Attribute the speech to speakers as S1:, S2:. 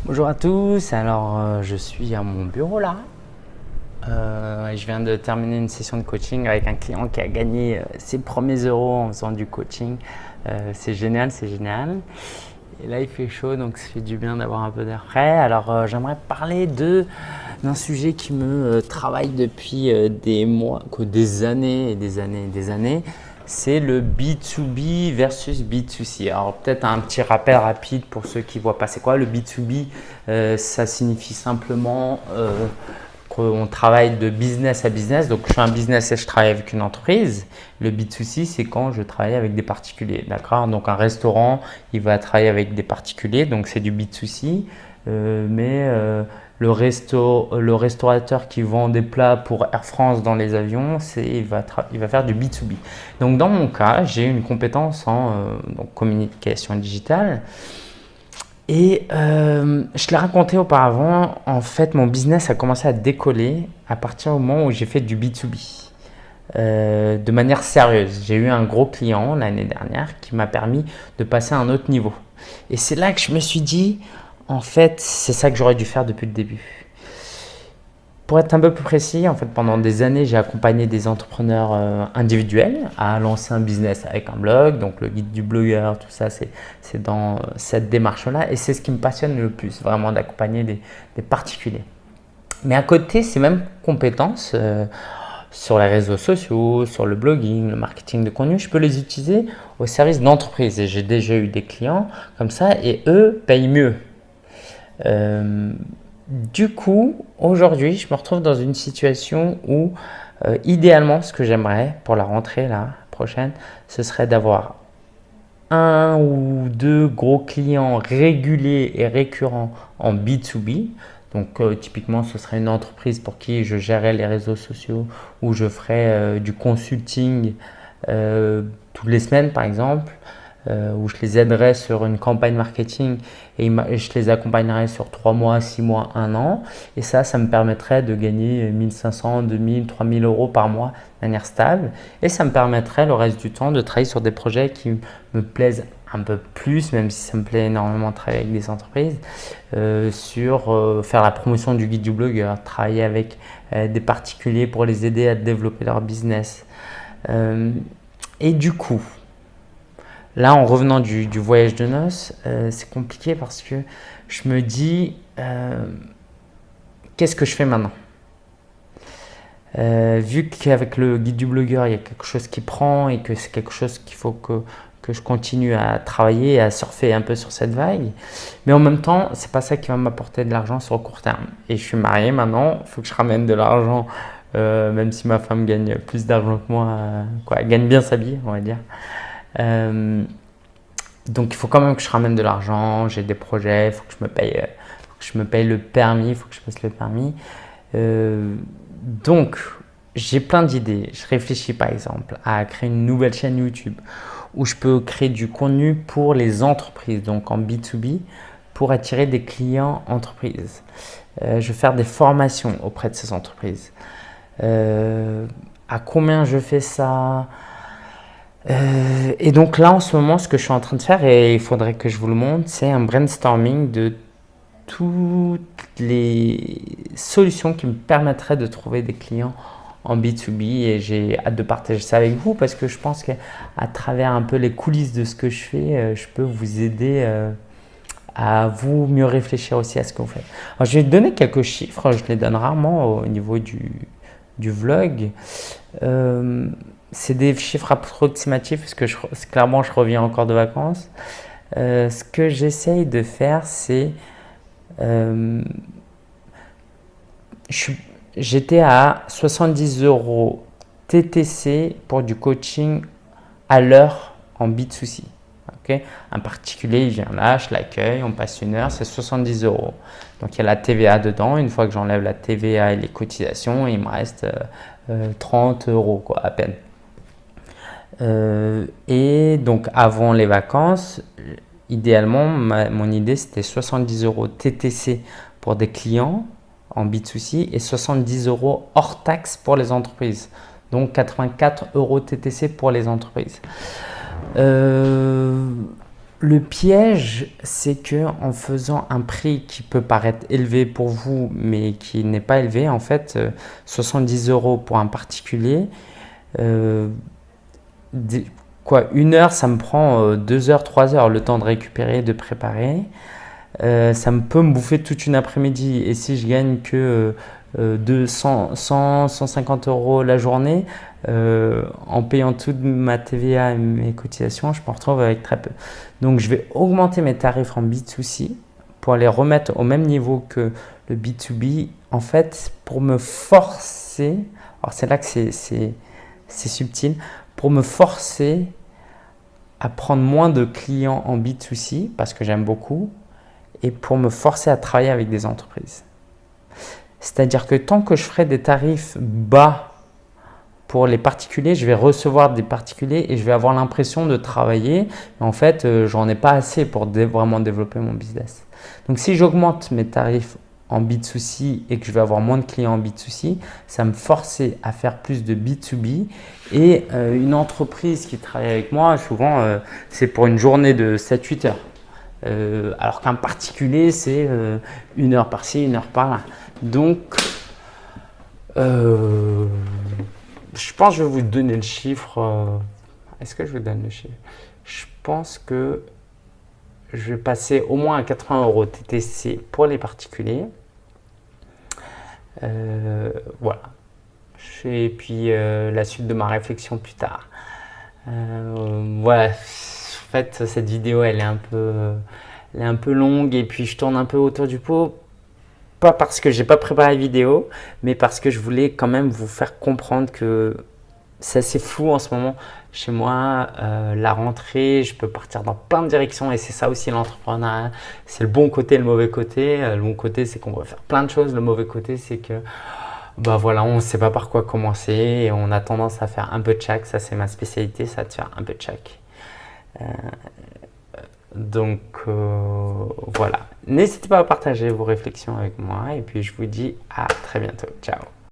S1: Bonjour à tous, alors je suis à mon bureau là. Je viens de terminer une session de coaching avec un client qui a gagné ses premiers euros en faisant du coaching. C'est génial, c'est génial. Et là il fait chaud donc ça fait du bien d'avoir un peu d'air frais. Alors j'aimerais parler d'un sujet qui me travaille depuis des mois, des années et des années et des années. C'est le B2B versus B2C. Alors peut-être un petit rappel rapide pour ceux qui ne voient pas c'est quoi le B2B. Ça signifie simplement qu'on travaille de business à business. Donc je fais un business et je travaille avec une entreprise. Le B2C, c'est quand je travaille avec des particuliers. D'accord. Donc un restaurant, il va travailler avec des particuliers. Donc c'est du B2C. Le restaurateur qui vend des plats pour Air France dans les avions, il va faire du B2B. Donc dans mon cas, j'ai une compétence en donc communication digitale. Et je l'ai raconté auparavant, en fait, mon business a commencé à décoller à partir du moment où j'ai fait du B2B. De manière sérieuse. J'ai eu un gros client l'année dernière qui m'a permis de passer à un autre niveau. Et c'est là que je me suis dit, en fait, c'est ça que j'aurais dû faire depuis le début. Pour être un peu plus précis, en fait, pendant des années, j'ai accompagné des entrepreneurs individuels à lancer un business avec un blog. Donc, le guide du blogueur, tout ça, c'est dans cette démarche-là. Et c'est ce qui me passionne le plus, vraiment d'accompagner des particuliers. Mais à côté, ces mêmes compétences sur les réseaux sociaux, sur le blogging, le marketing de contenu, je peux les utiliser au service d'entreprises. Et j'ai déjà eu des clients comme ça et eux payent mieux. Du coup, aujourd'hui, je me retrouve dans une situation où, idéalement, ce que j'aimerais pour la rentrée là, prochaine, ce serait d'avoir un ou deux gros clients réguliers et récurrents en B2B. Donc, typiquement, ce serait une entreprise pour qui je gérerais les réseaux sociaux ou je ferais du consulting toutes les semaines, par exemple, où je les aiderais sur une campagne marketing et je les accompagnerais sur 3 mois, 6 mois, 1 an. Et ça me permettrait de gagner 1500, 2000, 3000 euros par mois de manière stable. Et ça me permettrait le reste du temps de travailler sur des projets qui me plaisent un peu plus, même si ça me plaît énormément de travailler avec des entreprises, faire la promotion du guide du blogueur, travailler avec des particuliers pour les aider à développer leur business. Et du coup, là, en revenant du voyage de noces, c'est compliqué parce que je me dis, qu'est-ce que je fais maintenant? Vu qu'avec le guide du blogueur, il y a quelque chose qui prend et que c'est quelque chose qu'il faut que je continue à travailler et à surfer un peu sur cette vague. Mais en même temps, c'est pas ça qui va m'apporter de l'argent sur le court terme. Et je suis marié maintenant, il faut que je ramène de l'argent, même si ma femme gagne plus d'argent que moi, elle gagne bien sa vie, on va dire. Euh, donc il faut quand même que je ramène de l'argent, j'ai des projets, il faut que je me paye le permis, il faut que je passe le permis. Euh, donc j'ai plein d'idées. Je réfléchis par exemple à créer une nouvelle chaîne YouTube où je peux créer du contenu pour les entreprises, donc en B2B, pour attirer des clients entreprises. Je vais faire des formations auprès de ces entreprises. À combien je fais ça? Et donc là, en ce moment, ce que je suis en train de faire, et il faudrait que je vous le montre, c'est un brainstorming de toutes les solutions qui me permettraient de trouver des clients en B2B. Et j'ai hâte de partager ça avec vous parce que je pense qu'à travers un peu les coulisses de ce que je fais, je peux vous aider à vous mieux réfléchir aussi à ce que vous faites. Alors, je vais donner quelques chiffres, je les donne rarement au niveau du vlog. C'est des chiffres approximatifs parce que clairement je reviens encore de vacances. Ce que j'essaye de faire, c'est j'étais à 70 euros TTC pour du coaching à l'heure en B2C. Okay. Un particulier, il vient là, je l'accueille, on passe 1 heure, c'est 70 euros. Donc il y a la TVA dedans. Une fois que j'enlève la TVA et les cotisations, il me reste 30 euros quoi, à peine. Et donc avant les vacances, idéalement, mon idée c'était 70 euros TTC pour des clients en B2C et 70 euros hors taxe pour les entreprises. Donc 84 euros TTC pour les entreprises. Le piège, c'est que en faisant un prix qui peut paraître élevé pour vous, mais qui n'est pas élevé, en fait, 70 € pour un particulier, euh, une heure, ça me prend 2 heures, 3 heures, le temps de récupérer, de préparer. Ça me peut me bouffer toute une après-midi. Et si je gagne que 150 € la journée, en payant toute ma TVA et mes cotisations, je me retrouve avec très peu. Donc je vais augmenter mes tarifs en B2C pour les remettre au même niveau que le B2B, en fait, pour me forcer, alors c'est là que c'est subtil, pour me forcer à prendre moins de clients en B2C, parce que j'aime beaucoup, et pour me forcer à travailler avec des entreprises. C'est-à-dire que tant que je ferai des tarifs bas pour les particuliers, je vais recevoir des particuliers et je vais avoir l'impression de travailler. Mais en fait, j'en ai pas assez pour vraiment développer mon business. Donc, si j'augmente mes tarifs en B2C et que je vais avoir moins de clients en B2C, ça me forcer à faire plus de B2B. Et une entreprise qui travaille avec moi, souvent, c'est pour une journée de 7-8 heures. Alors qu'un particulier, c'est 1 heure par-ci, 1 heure par-là. Donc, je pense que je vais vous donner le chiffre. Est-ce que je vous donne le chiffre? Je pense que je vais passer au moins à 80 € TTC pour les particuliers. Voilà. Et puis la suite de ma réflexion plus tard. Voilà. En fait, cette vidéo, elle est un peu longue et puis je tourne un peu autour du pot. Pas parce que j'ai pas préparé la vidéo, mais parce que je voulais quand même vous faire comprendre que c'est assez flou en ce moment chez moi. La rentrée, je peux partir dans plein de directions et c'est ça aussi l'entrepreneuriat. C'est le bon côté et le mauvais côté. Le bon côté, c'est qu'on va faire plein de choses. Le mauvais côté, c'est que bah voilà, on ne sait pas par quoi commencer et on a tendance à faire un peu de chaque. Ça, c'est ma spécialité, ça, de faire un peu de chaque. Donc voilà, n'hésitez pas à partager vos réflexions avec moi et puis je vous dis à très bientôt. Ciao.